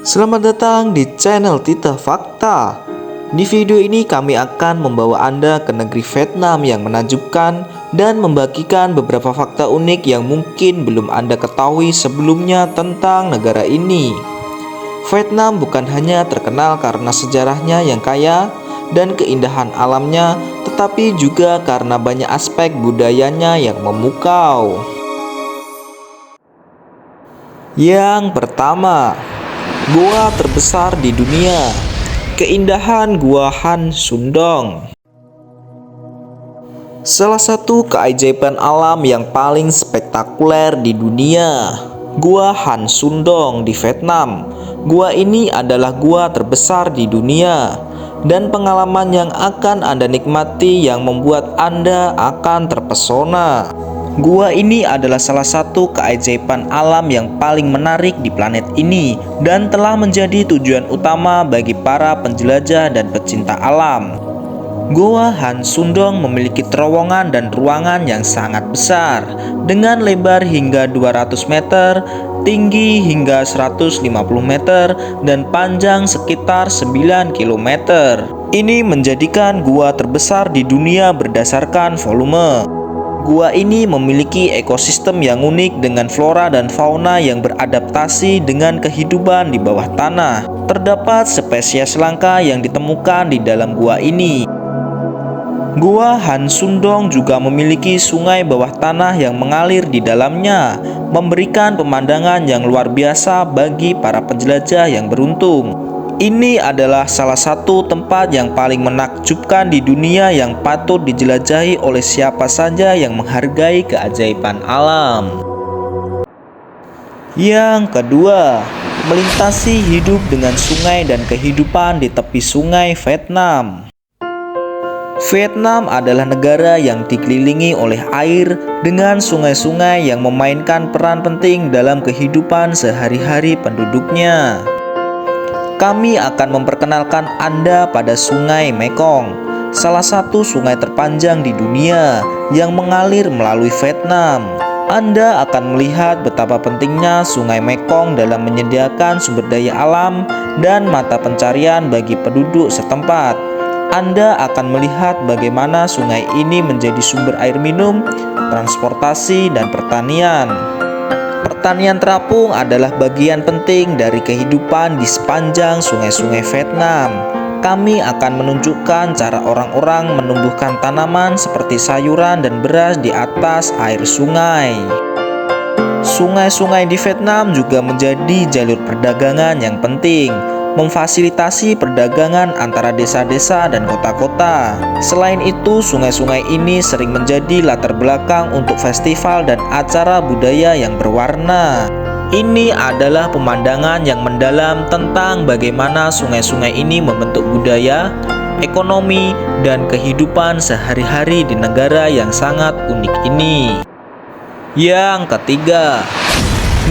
Selamat datang di channel Tita Fakta. Di video ini kami akan membawa Anda ke negeri Vietnam yang menakjubkan dan membagikan beberapa fakta unik yang mungkin belum Anda ketahui sebelumnya tentang negara ini. Vietnam bukan hanya terkenal karena sejarahnya yang kaya dan keindahan alamnya, tetapi juga karena banyak aspek budayanya yang memukau. Yang pertama, gua terbesar di dunia. Keindahan Gua Han Sundong. Salah satu keajaiban alam yang paling spektakuler di dunia, Gua Han Sundong di Vietnam. Gua ini adalah gua terbesar di dunia, dan pengalaman yang akan Anda nikmati yang membuat Anda akan terpesona. Gua ini adalah salah satu keajaiban alam yang paling menarik di planet ini dan telah menjadi tujuan utama bagi para penjelajah dan pecinta alam. Gua Han Sundong memiliki terowongan dan ruangan yang sangat besar dengan lebar hingga 200 meter, tinggi hingga 150 meter, dan panjang sekitar 9 km. Ini menjadikan gua terbesar di dunia berdasarkan volume. Gua ini memiliki ekosistem yang unik dengan flora dan fauna yang beradaptasi dengan kehidupan di bawah tanah. Terdapat spesies langka yang ditemukan di dalam gua ini. Gua Han Sundong juga memiliki sungai bawah tanah yang mengalir di dalamnya, memberikan pemandangan yang luar biasa bagi para penjelajah yang beruntung. Ini adalah salah satu tempat yang paling menakjubkan di dunia yang patut dijelajahi oleh siapa saja yang menghargai keajaiban alam. Yang kedua, melintasi hidup dengan sungai dan kehidupan di tepi sungai Vietnam. Vietnam adalah negara yang dikelilingi oleh air dengan sungai-sungai yang memainkan peran penting dalam kehidupan sehari-hari penduduknya. Kami akan memperkenalkan Anda pada Sungai Mekong, salah satu sungai terpanjang di dunia yang mengalir melalui Vietnam. Anda akan melihat betapa pentingnya Sungai Mekong dalam menyediakan sumber daya alam dan mata pencarian bagi penduduk setempat. Anda akan melihat bagaimana sungai ini menjadi sumber air minum, transportasi, dan pertanian. Pertanian terapung adalah bagian penting dari kehidupan di sepanjang sungai-sungai Vietnam. Kami akan menunjukkan cara orang-orang menumbuhkan tanaman seperti sayuran dan beras di atas air sungai. Sungai-sungai di Vietnam juga menjadi jalur perdagangan yang penting, memfasilitasi perdagangan antara desa-desa dan kota-kota. Selain itu, sungai-sungai ini sering menjadi latar belakang untuk festival dan acara budaya yang berwarna. Ini adalah pemandangan yang mendalam tentang bagaimana sungai-sungai ini membentuk budaya, ekonomi, dan kehidupan sehari-hari di negara yang sangat unik ini. Yang ketiga,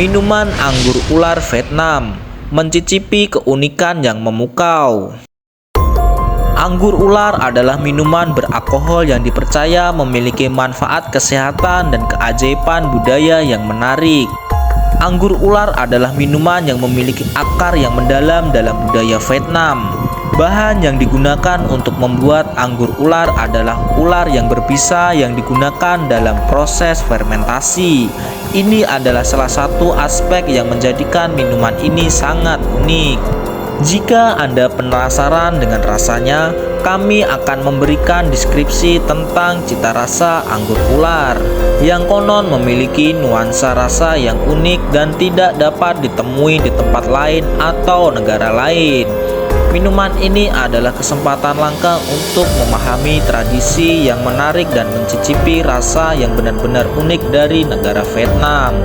minuman anggur ular Vietnam. Mencicipi keunikan yang memukau. Anggur ular adalah minuman beralkohol yang dipercaya memiliki manfaat kesehatan dan keajaiban budaya yang menarik. Anggur ular adalah minuman yang memiliki akar yang mendalam dalam budaya Vietnam. Bahan yang digunakan untuk membuat anggur ular adalah ular yang berbisa yang digunakan dalam proses fermentasi. Ini adalah salah satu aspek yang menjadikan minuman ini sangat unik. Jika Anda penasaran dengan rasanya, kami akan memberikan deskripsi tentang cita rasa anggur ular yang konon memiliki nuansa rasa yang unik dan tidak dapat ditemui di tempat lain atau negara lain. Minuman ini adalah kesempatan langka untuk memahami tradisi yang menarik dan mencicipi rasa yang benar-benar unik dari negara Vietnam.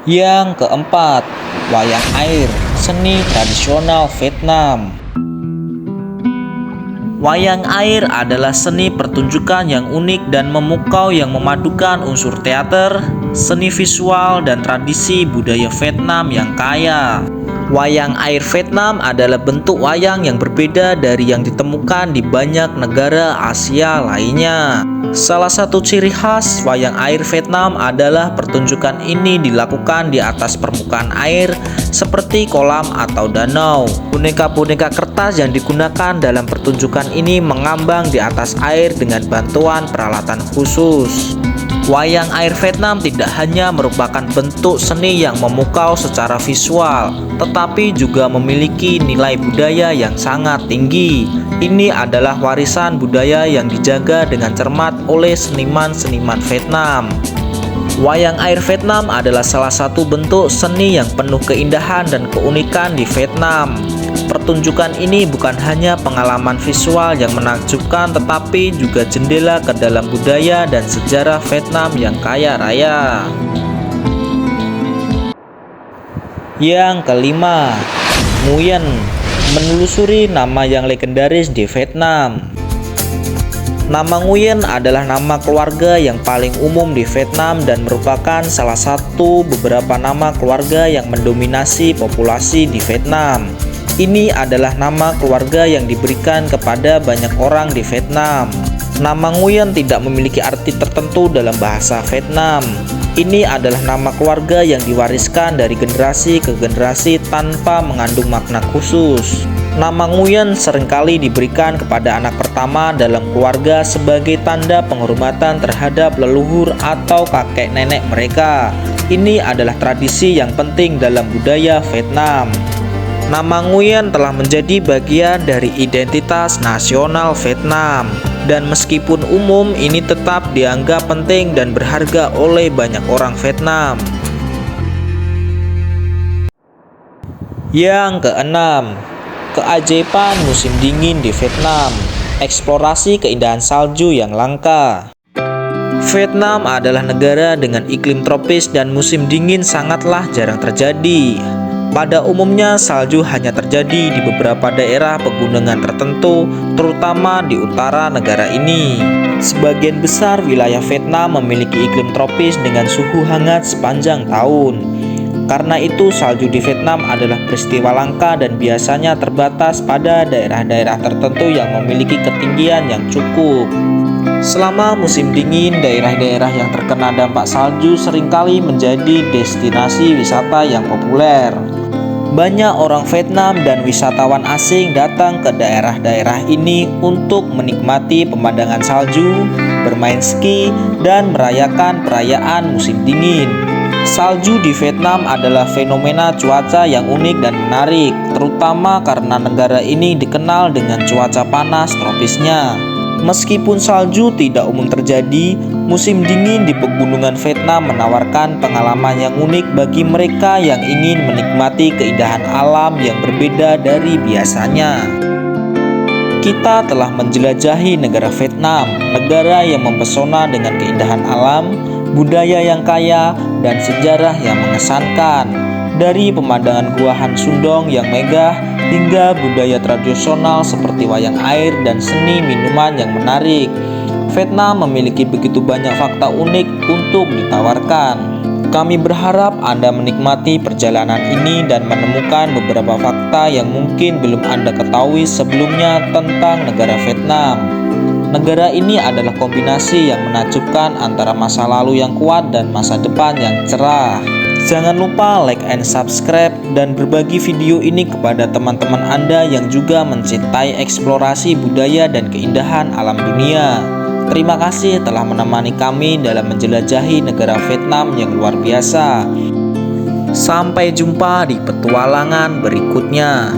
Yang keempat, wayang air, seni tradisional Vietnam. Wayang air adalah seni pertunjukan yang unik dan memukau yang memadukan unsur teater, seni visual, dan tradisi budaya Vietnam yang kaya. Wayang air Vietnam adalah bentuk wayang yang berbeda dari yang ditemukan di banyak negara Asia lainnya. Salah satu ciri khas wayang air Vietnam adalah pertunjukan ini dilakukan di atas permukaan air seperti kolam atau danau. Boneka-boneka kertas yang digunakan dalam pertunjukan ini mengambang di atas air dengan bantuan peralatan khusus. Wayang air Vietnam tidak hanya merupakan bentuk seni yang memukau secara visual, tetapi juga memiliki nilai budaya yang sangat tinggi. Ini adalah warisan budaya yang dijaga dengan cermat oleh seniman-seniman Vietnam. Wayang air Vietnam adalah salah satu bentuk seni yang penuh keindahan dan keunikan di Vietnam. Pertunjukan ini bukan hanya pengalaman visual yang menakjubkan, tetapi juga jendela ke dalam budaya dan sejarah Vietnam yang kaya raya. Yang kelima, Nguyen, menelusuri nama yang legendaris di Vietnam. Nama Nguyen adalah nama keluarga yang paling umum di Vietnam dan merupakan salah satu beberapa nama keluarga yang mendominasi populasi di Vietnam. Ini adalah nama keluarga yang diberikan kepada banyak orang di Vietnam. Nama Nguyen tidak memiliki arti tertentu dalam bahasa Vietnam. Ini adalah nama keluarga yang diwariskan dari generasi ke generasi tanpa mengandung makna khusus. Nama Nguyen seringkali diberikan kepada anak pertama dalam keluarga sebagai tanda penghormatan terhadap leluhur atau kakek nenek mereka. Ini adalah tradisi yang penting dalam budaya Vietnam. Nama Nguyen telah menjadi bagian dari identitas nasional Vietnam, dan meskipun umum, ini tetap dianggap penting dan berharga oleh banyak orang Vietnam. Yang keenam, keajaiban musim dingin di Vietnam, eksplorasi keindahan salju yang langka. Vietnam adalah negara dengan iklim tropis dan musim dingin sangatlah jarang terjadi. Pada umumnya, salju hanya terjadi di beberapa daerah pegunungan tertentu, terutama di utara negara ini. Sebagian besar wilayah Vietnam memiliki iklim tropis dengan suhu hangat sepanjang tahun. Karena itu, salju di Vietnam adalah peristiwa langka dan biasanya terbatas pada daerah-daerah tertentu yang memiliki ketinggian yang cukup. Selama musim dingin, daerah-daerah yang terkena dampak salju seringkali menjadi destinasi wisata yang populer. Banyak orang Vietnam dan wisatawan asing datang ke daerah-daerah ini untuk menikmati pemandangan salju, bermain ski, dan merayakan perayaan musim dingin. Salju di Vietnam adalah fenomena cuaca yang unik dan menarik, terutama karena negara ini dikenal dengan cuaca panas tropisnya. Meskipun salju tidak umum terjadi, musim dingin di pegunungan Vietnam menawarkan pengalaman yang unik bagi mereka yang ingin menikmati keindahan alam yang berbeda dari biasanya. Kita telah menjelajahi negara Vietnam, negara yang mempesona dengan keindahan alam, budaya yang kaya, dan sejarah yang mengesankan. Dari pemandangan Gua Han Sundong yang megah hingga budaya tradisional seperti wayang air dan seni minuman yang menarik, Vietnam memiliki begitu banyak fakta unik untuk ditawarkan. Kami berharap Anda menikmati perjalanan ini dan menemukan beberapa fakta yang mungkin belum Anda ketahui sebelumnya tentang negara Vietnam. Negara ini adalah kombinasi yang menakjubkan antara masa lalu yang kuat dan masa depan yang cerah. Jangan lupa like and subscribe dan berbagi video ini kepada teman-teman Anda yang juga mencintai eksplorasi budaya dan keindahan alam dunia. Terima kasih telah menemani kami dalam menjelajahi negara Vietnam yang luar biasa. Sampai jumpa di petualangan berikutnya.